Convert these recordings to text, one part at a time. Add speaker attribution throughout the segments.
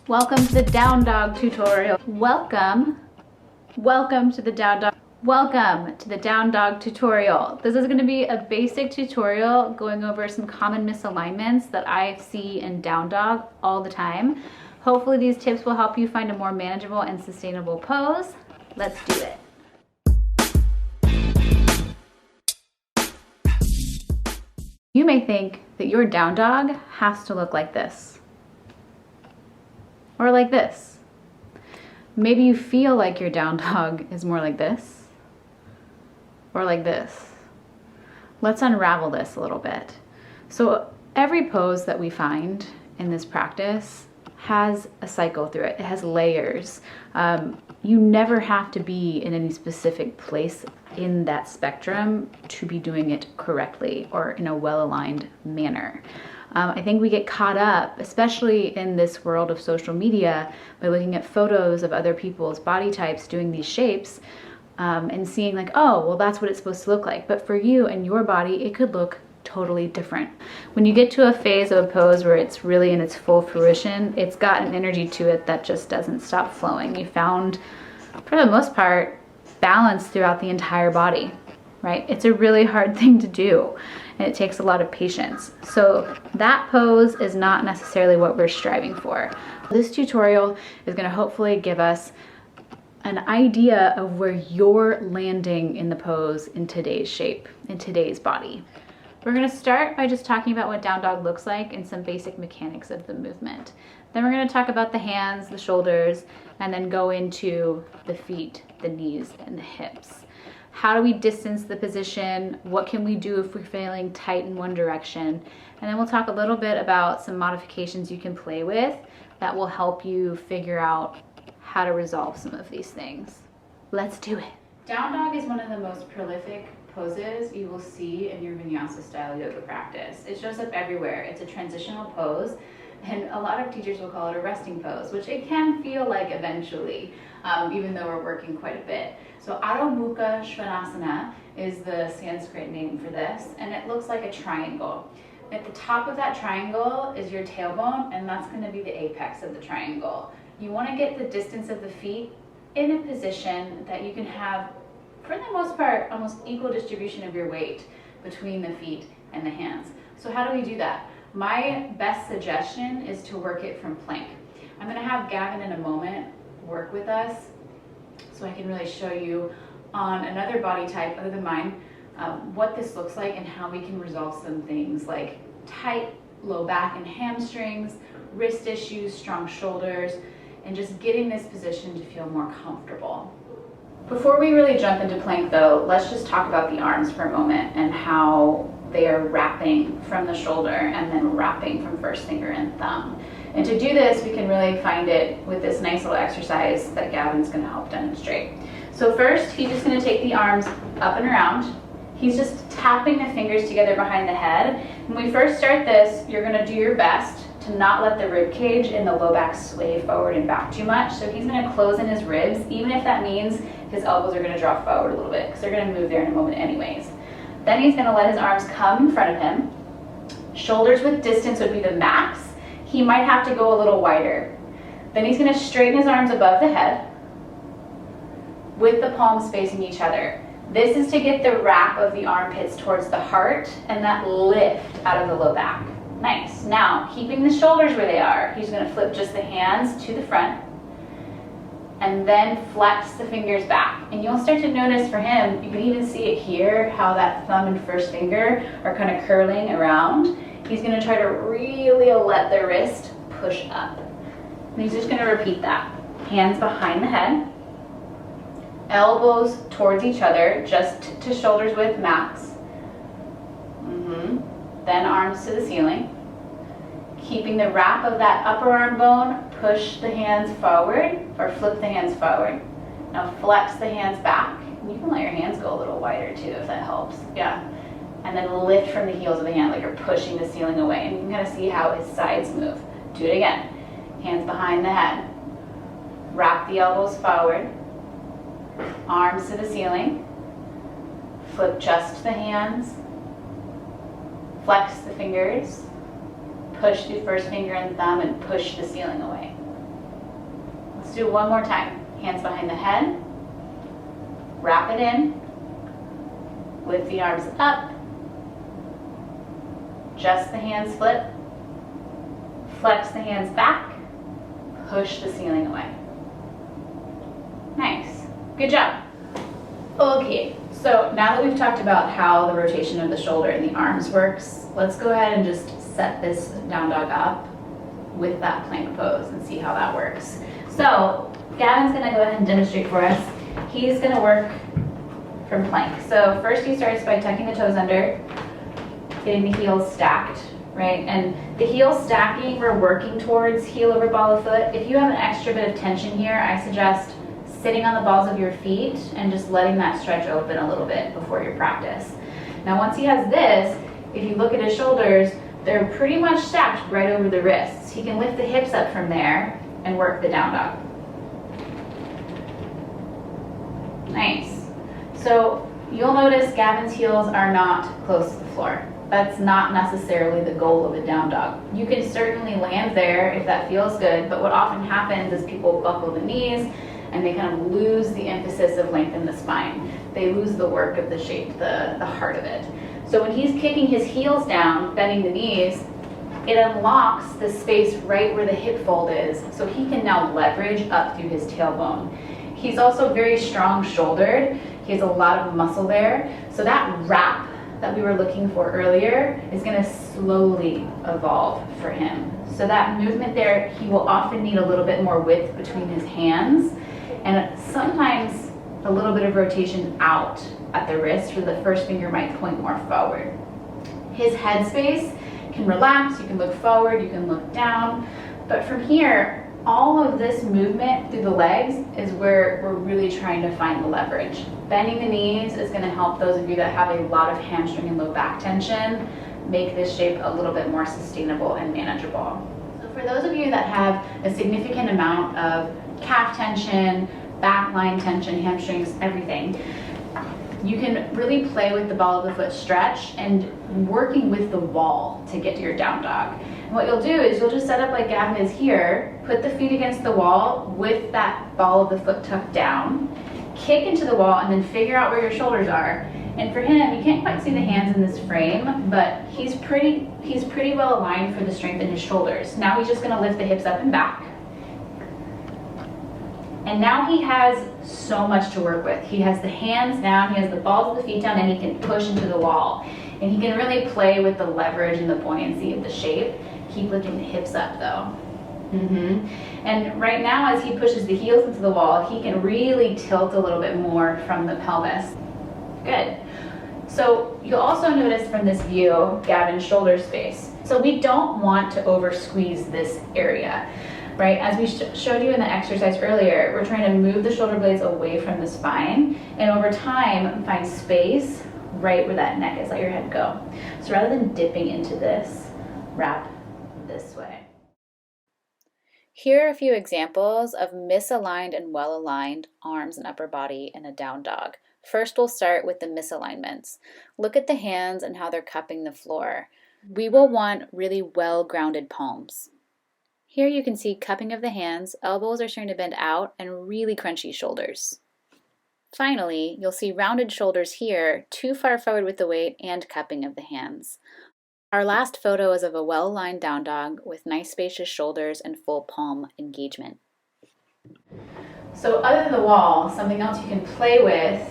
Speaker 1: Welcome to the down dog tutorial. Welcome to the down dog tutorial. This is going to be a basic tutorial going over some common misalignments that I see in down dog all the time. Hopefully these tips will help you find a more manageable and sustainable pose. Let's do it. You may think that your down dog has to look like this. Or like this. Maybe you feel like your down dog is more like this. Or like this. Let's unravel this a little bit. So every pose that we find in this practice has a cycle through it. It has layers. You never have to be in any specific place in that spectrum to be doing it correctly or in a well-aligned manner. I think we get caught up, especially in this world of social media, by looking at photos of other people's body types doing these shapes and seeing like, oh, well, that's what it's supposed to look like. But for you and your body, it could look totally different. When you get to a phase of a pose where it's really in its full fruition, it's got an energy to it that just doesn't stop flowing. You found, for the most part, balance throughout the entire body, right? It's a really hard thing to do, and it takes a lot of patience. So that pose is not necessarily what we're striving for. This tutorial is going to hopefully give us an idea of where you're landing in the pose in today's shape, in today's body. We're going to start by just talking about what down dog looks like and some basic mechanics of the movement. Then we're going to talk about the hands, the shoulders, and then go into the feet, the knees, and the hips. How do we distance the position? What can we do if we're feeling tight in one direction? And then we'll talk a little bit about some modifications you can play with that will help you figure out how to resolve some of these things. Let's do it. Down dog is one of the most prolific poses you will see in your vinyasa style yoga practice. It shows up everywhere. It's a transitional pose, and a lot of teachers will call it a resting pose, which it can feel like eventually, even though we're working quite a bit. So Adho Mukha Svanasana is the Sanskrit name for this, and it looks like a triangle. At the top of that triangle is your tailbone, and that's going to be the apex of the triangle. You want to get the distance of the feet in a position that you can have, for the most part, almost equal distribution of your weight between the feet and the hands. So how do we do that? My best suggestion is to work it from plank. I'm going to have Gavin in a moment work with us so I can really show you on another body type other than mine what this looks like and how we can resolve some things like tight low back and hamstrings, wrist issues, strong shoulders, and just getting this position to feel more comfortable. Before we really jump into plank though, let's just talk about the arms for a moment and how they are wrapping from the shoulder and then wrapping from first finger and thumb. And to do this, we can really find it with this nice little exercise that Gavin's going to help demonstrate. So first, he's just going to take the arms up and around. He's just tapping the fingers together behind the head. When we first start this, you're going to do your best to not let the rib cage and the low back sway forward and back too much. So he's going to close in his ribs, even if that means his elbows are going to drop forward a little bit, because they're going to move there in a moment anyways. Then he's going to let his arms come in front of him. Shoulders with distance would be the max. He might have to go a little wider. Then he's going to straighten his arms above the head with the palms facing each other. This is to get the wrap of the armpits towards the heart and that lift out of the low back. Nice. Now, keeping the shoulders where they are, he's going to flip just the hands to the front and then flex the fingers back. And you'll start to notice for him, you can even see it here, how that thumb and first finger are kind of curling around. He's going to try to really let the wrist push up. And he's just going to repeat that. Hands behind the head, elbows towards each other, just to shoulders width max. Then arms to the ceiling. Keeping the wrap of that upper arm bone, push the hands forward or flip the hands forward. Now flex the hands back. And you can let your hands go a little wider too if that helps. Yeah. And then lift from the heels of the hand like you're pushing the ceiling away. And you can kind of see how his sides move. Do it again. Hands behind the head. Wrap the elbows forward. Arms to the ceiling. Flip just the hands. Flex the fingers. Push the first finger and thumb and push the ceiling away. do it one more time. Hands behind the head. Wrap it in. Lift the arms up. Just the hands flip. Flex the hands back. Push the ceiling away. Nice. Good job. Okay, so now that we've talked about how the rotation of the shoulder and the arms works, let's go ahead and just set this down dog up with that plank pose and see how that works. So Gavin's gonna go ahead and demonstrate for us. He's gonna work from plank. So first he starts by tucking the toes under, getting the heels stacked, right? And the heel stacking, we're working towards heel over ball of foot. If you have an extra bit of tension here, I suggest sitting on the balls of your feet and just letting that stretch open a little bit before your practice. Now once he has this, if you look at his shoulders, they're pretty much stacked right over the wrists. He can lift the hips up from there and work the down dog. Nice. So you'll notice Gavin's heels are not close to the floor. That's not necessarily the goal of a down dog. You can certainly land there if that feels good, but what often happens is people buckle the knees and they kind of lose the emphasis of length in the spine. They lose the work of the shape, the heart of it. So when he's kicking his heels down, bending the knees, it unlocks the space right where the hip fold is, so he can now leverage up through his tailbone. He's also very strong shouldered. He has a lot of muscle there. So that wrap that we were looking for earlier is gonna slowly evolve for him. So that movement there, he will often need a little bit more width between his hands and sometimes a little bit of rotation out at the wrist, where the first finger might point more forward. His head space can relax, you can look forward, you can look down, but from here, all of this movement through the legs is where we're really trying to find the leverage. Bending the knees is going to help those of you that have a lot of hamstring and low back tension make this shape a little bit more sustainable and manageable. So for those of you that have a significant amount of calf tension, back line tension, hamstrings, everything, you can really play with the ball of the foot stretch and working with the wall to get to your down dog. And what you'll do is you'll just set up like Gavin is here, put the feet against the wall with that ball of the foot tucked down, kick into the wall, and then figure out where your shoulders are. And for him, you can't quite see the hands in this frame, but he's pretty well aligned for the strength in his shoulders. Now he's just gonna lift the hips up and back. And now he has so much to work with. He has the hands down, he has the balls of the feet down, and he can push into the wall. And he can really play with the leverage and the buoyancy of the shape. Keep lifting the hips up though. And right now, as he pushes the heels into the wall, he can really tilt a little bit more from the pelvis. Good. So you'll also notice from this view, Gavin's shoulder space. So we don't want to over squeeze this area. Right, as we showed you in the exercise earlier, we're trying to move the shoulder blades away from the spine and over time find space right where that neck is, let your head go. So rather than dipping into this, wrap this way. Here are a few examples of misaligned and well-aligned arms and upper body in a down dog. First, we'll start with the misalignments. Look at the hands and how they're cupping the floor. We will want really well-grounded palms. Here you can see cupping of the hands, elbows are starting to bend out, and really crunchy shoulders. Finally, you'll see rounded shoulders here, too far forward with the weight, and cupping of the hands. Our last photo is of a well-aligned down dog with nice spacious shoulders and full palm engagement. So other than the wall, something else you can play with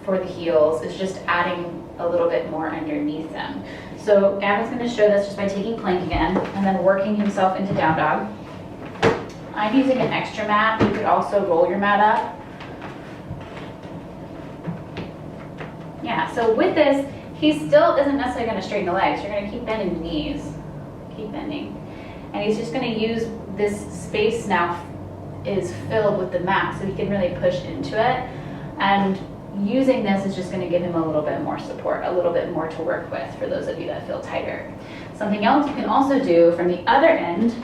Speaker 1: for the heels is just adding a little bit more underneath them. So Gavin's going to show this just by taking plank again and then working himself into down dog. I'm using an extra mat. You could also roll your mat up. Yeah, so with this, he still isn't necessarily going to straighten the legs. You're going to keep bending the knees. Keep bending. And he's just going to use this space now is filled with the mat so he can really push into it. And using this is just going to give him a little bit more support, a little bit more to work with for those of you that feel tighter. Something else you can also do from the other end,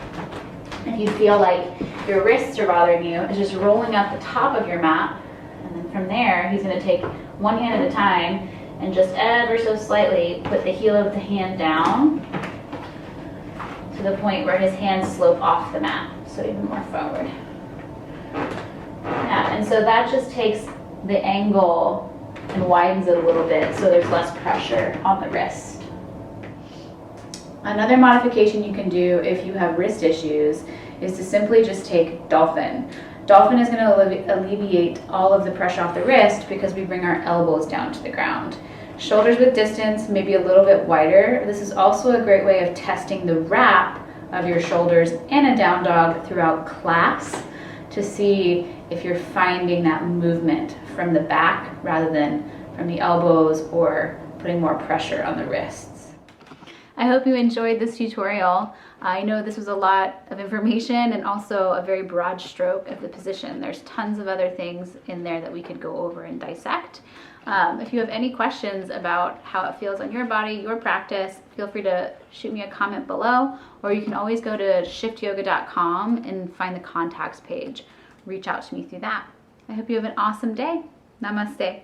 Speaker 1: if you feel like your wrists are bothering you, is just rolling up the top of your mat, and then from there he's going to take one hand at a time and just ever so slightly put the heel of the hand down to the point where his hands slope off the mat, so even more forward. And so that just takes the angle and widens it a little bit so there's less pressure on the wrist. Another modification you can do if you have wrist issues is to simply just take dolphin. Dolphin is going to alleviate all of the pressure off the wrist because we bring our elbows down to the ground. Shoulders with distance, maybe a little bit wider. This is also a great way of testing the wrap of your shoulders in a down dog throughout class to see if you're finding that movement from the back rather than from the elbows or putting more pressure on the wrists. I hope you enjoyed this tutorial. I know this was a lot of information and also a very broad stroke of the position. There's tons of other things in there that we could go over and dissect. If you have any questions about how it feels on your body, your practice, feel free to shoot me a comment below, or you can always go to shiftyoga.com and find the contacts page. Reach out to me through that. I hope you have an awesome day. Namaste.